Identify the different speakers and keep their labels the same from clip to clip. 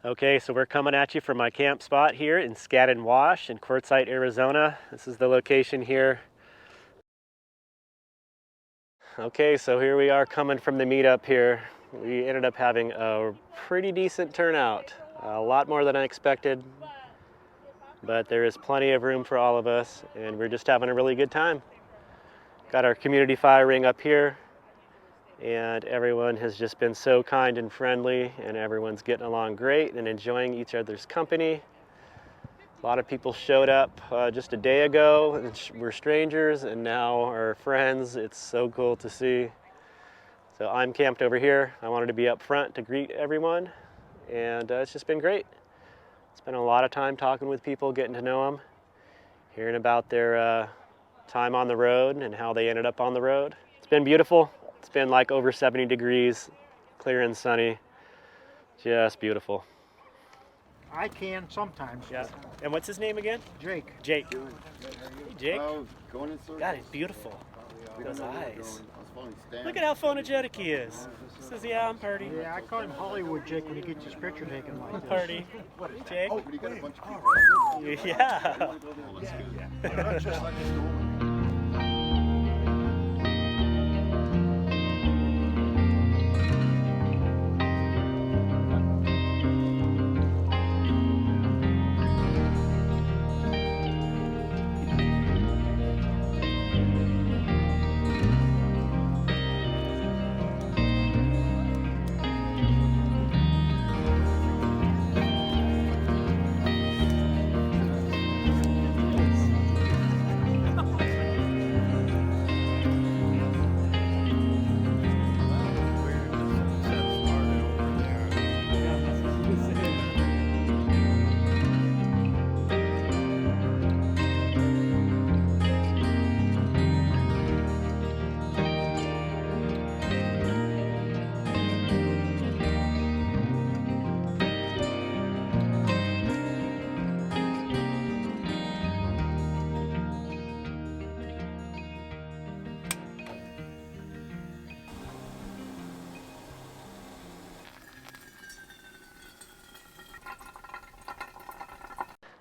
Speaker 1: Okay, so we're coming at you from my camp spot here in Skadden Wash in Quartzsite, Arizona. This is the location here. Okay, so here we are coming from the meetup here. We ended up having a pretty decent turnout, a lot more than I expected, but there is plenty of room for all of us, and we're just having a really good time. Got our community fire ring up here, and everyone has just been so kind and friendly, and everyone's getting along great and enjoying each other's company. A lot of people showed up just a day ago and were strangers and now are friends. It's so cool to see. So I'm camped over here. I wanted to be up front to greet everyone, and it's just been great. Spent a lot of time talking with people, getting to know them, hearing about their time on the road and how they ended up on the road. It's been beautiful. It's been like over 70 degrees, clear and sunny, just beautiful.
Speaker 2: I can sometimes.
Speaker 1: Yeah. And what's his name again?
Speaker 2: Jake.
Speaker 1: Jake. Hey, Jake.
Speaker 3: Going in circles.
Speaker 1: God, he's beautiful. Those eyes.
Speaker 3: I was following Stan.
Speaker 1: Look at how phonogenic he is. He says, yeah, I'm Party.
Speaker 2: Yeah, I call him Hollywood Jake when he gets his picture taken like this.
Speaker 1: Party. Jake?
Speaker 3: But he got a bunch of people.
Speaker 1: Yeah.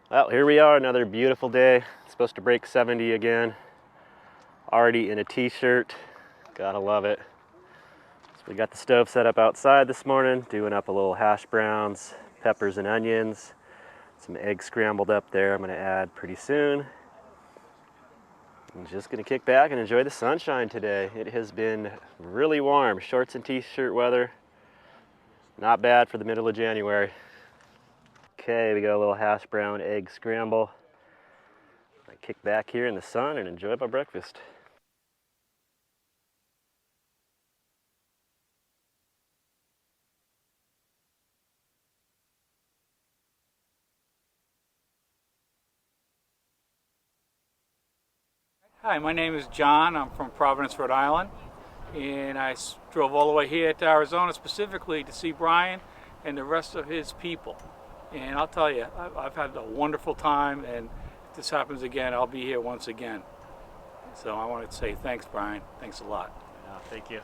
Speaker 1: Well, here we are, another beautiful day. It's supposed to break 70 again. Already in a t-shirt. Gotta love it. So we got the stove set up outside this morning, doing up a little hash browns, peppers and onions, some eggs scrambled up there I'm gonna add pretty soon. I'm just gonna kick back and enjoy the sunshine today. It has been really warm, shorts and t-shirt weather. Not bad for the middle of January. Okay, we got a little hash brown egg scramble. I kick back here in the sun and enjoy my breakfast.
Speaker 4: Hi, my name is John. I'm from Providence, Rhode Island, and I drove all the way here to Arizona specifically to see Brian and the rest of his people. And I'll tell you, I've had a wonderful time, and if this happens again, I'll be here once again. So I wanted to say thanks, Brian. Thanks a lot.
Speaker 1: Thank you.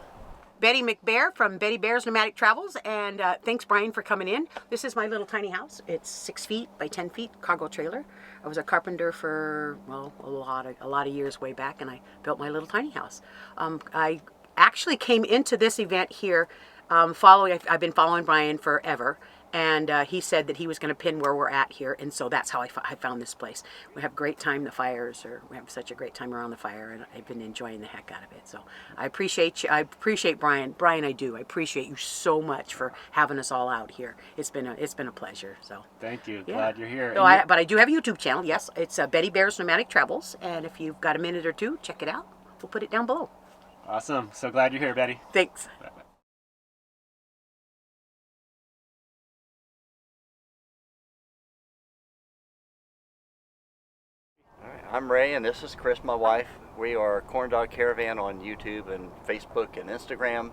Speaker 5: Betty McBear from Betty Bear's Nomadic Travels, and thanks Brian for coming in. This is my little tiny house. It's 6 feet by 10 feet, cargo trailer. I was a carpenter for, well, a lot of years way back, and I built my little tiny house. I actually came into this event here I've been following Brian forever, and he said that he was going to pin where we're at here, and so that's how I found this place. We have a great time. We have such a great time around the fire, and I've been enjoying the heck out of it. So I appreciate you. I appreciate Brian. Brian, I do. I appreciate you so much for having us all out here. It's been a pleasure. So
Speaker 1: Thank you.
Speaker 5: yeah.
Speaker 1: Glad you're here.
Speaker 5: So but I do have a YouTube channel. Yes, it's Betty Bear's Nomadic Travels, and if you've got a minute or two, check it out. We'll put it down below.
Speaker 1: Awesome. So glad you're here, Betty.
Speaker 5: Thanks.
Speaker 6: I'm Ray, and this is Chris, my wife. We are CornDog Caravan on YouTube and Facebook and Instagram.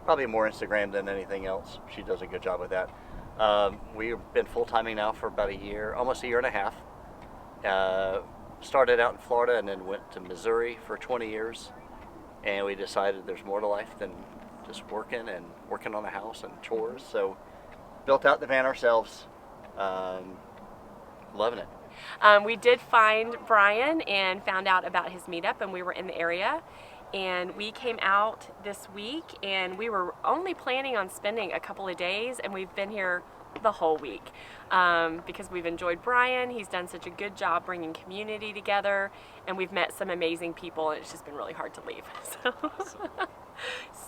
Speaker 6: Probably more Instagram than anything else. She does a good job with that. We've been full-timing now for about a year, almost a year and a half. Started out in Florida and then went to Missouri for 20 years. And we decided there's more to life than just working on a house and chores. So built out the van ourselves. Loving it.
Speaker 7: We did find Brian and found out about his meetup, and we were in the area. And we came out this week, and we were only planning on spending a couple of days, and we've been here the whole week because we've enjoyed Brian. He's done such a good job bringing community together, and we've met some amazing people, and it's just been really hard to leave.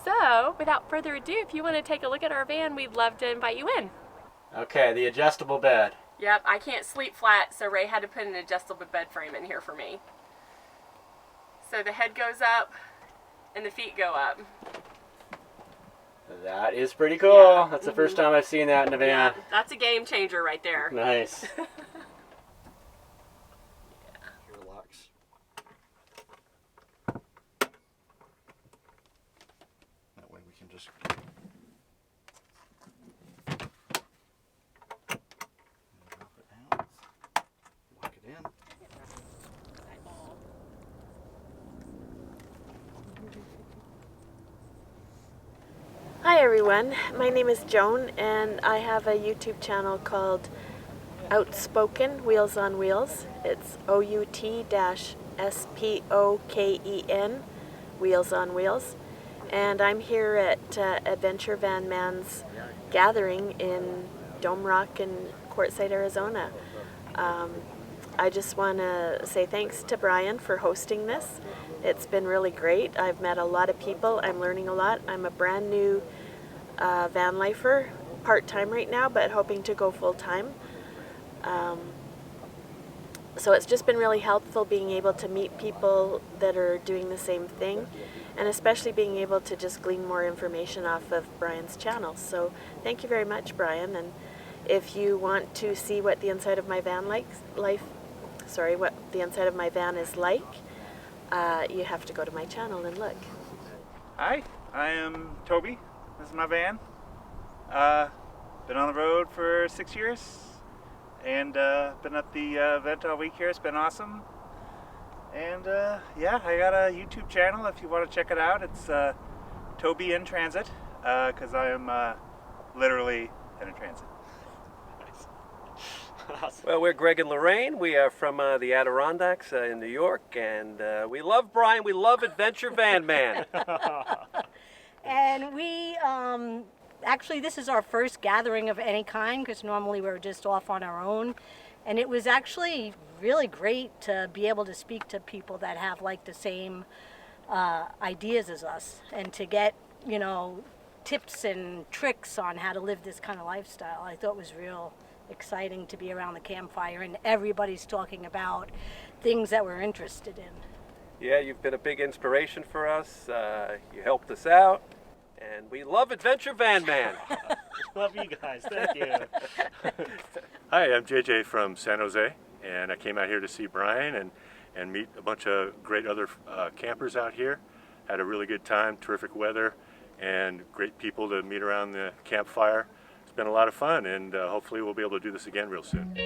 Speaker 7: So without further ado, if you want to take a look at our van, we'd love to invite you in.
Speaker 1: Okay, the adjustable bed.
Speaker 7: Yep, I can't sleep flat, so Ray had to put an adjustable bed frame in here for me. So the head goes up and the feet go up.
Speaker 1: That is pretty cool.
Speaker 7: Yeah.
Speaker 1: That's the first time I've seen that in a van.
Speaker 7: Yeah, that's a game changer right there.
Speaker 1: Nice.
Speaker 6: Here, locks. That way we can just drop it down, lock it in.
Speaker 8: Hi everyone, my name is Joan and I have a YouTube channel called Outspoken Wheels on Wheels. It's OUT-SPOKEN Wheels on Wheels. And I'm here at AdventureVanMan's gathering in Dome Rock in Quartzsite, Arizona. I just want to say thanks to Brian for hosting this. It's been really great. I've met a lot of people. I'm learning a lot. I'm a brand new van lifer, part-time right now, but hoping to go full-time. So it's just been really helpful being able to meet people that are doing the same thing, and especially being able to just glean more information off of Brian's channel. So thank you very much, Brian. And if you want to see what the inside of my van what the inside of my van is like, you have to go to my channel and look.
Speaker 9: Hi, I am Toby. This is my van. Been on the road for 6 years and been at the event all week here. It's been awesome. And yeah, I got a YouTube channel if you want to check it out. It's Toby in Transit because I am literally in transit.
Speaker 1: Awesome.
Speaker 10: Well, we're Greg and Lorraine. We are from the Adirondacks in New York, and we love Brian. We love AdventureVanMan.
Speaker 11: And we, actually this is our first gathering of any kind because normally we're just off on our own. And it was actually really great to be able to speak to people that have like the same ideas as us and to get, you know, tips and tricks on how to live this kind of lifestyle. I thought it was real exciting to be around the campfire and everybody's talking about things that we're interested in.
Speaker 10: Yeah, you've been a big inspiration for us. You helped us out, and we love AdventureVanMan.
Speaker 1: Love you guys. Thank you.
Speaker 12: Hi, I'm JJ from San Jose, and I came out here to see Brian and meet a bunch of great other campers out here. Had a really good time, terrific weather, and great people to meet around the campfire. It's been a lot of fun, and hopefully we'll be able to do this again real soon.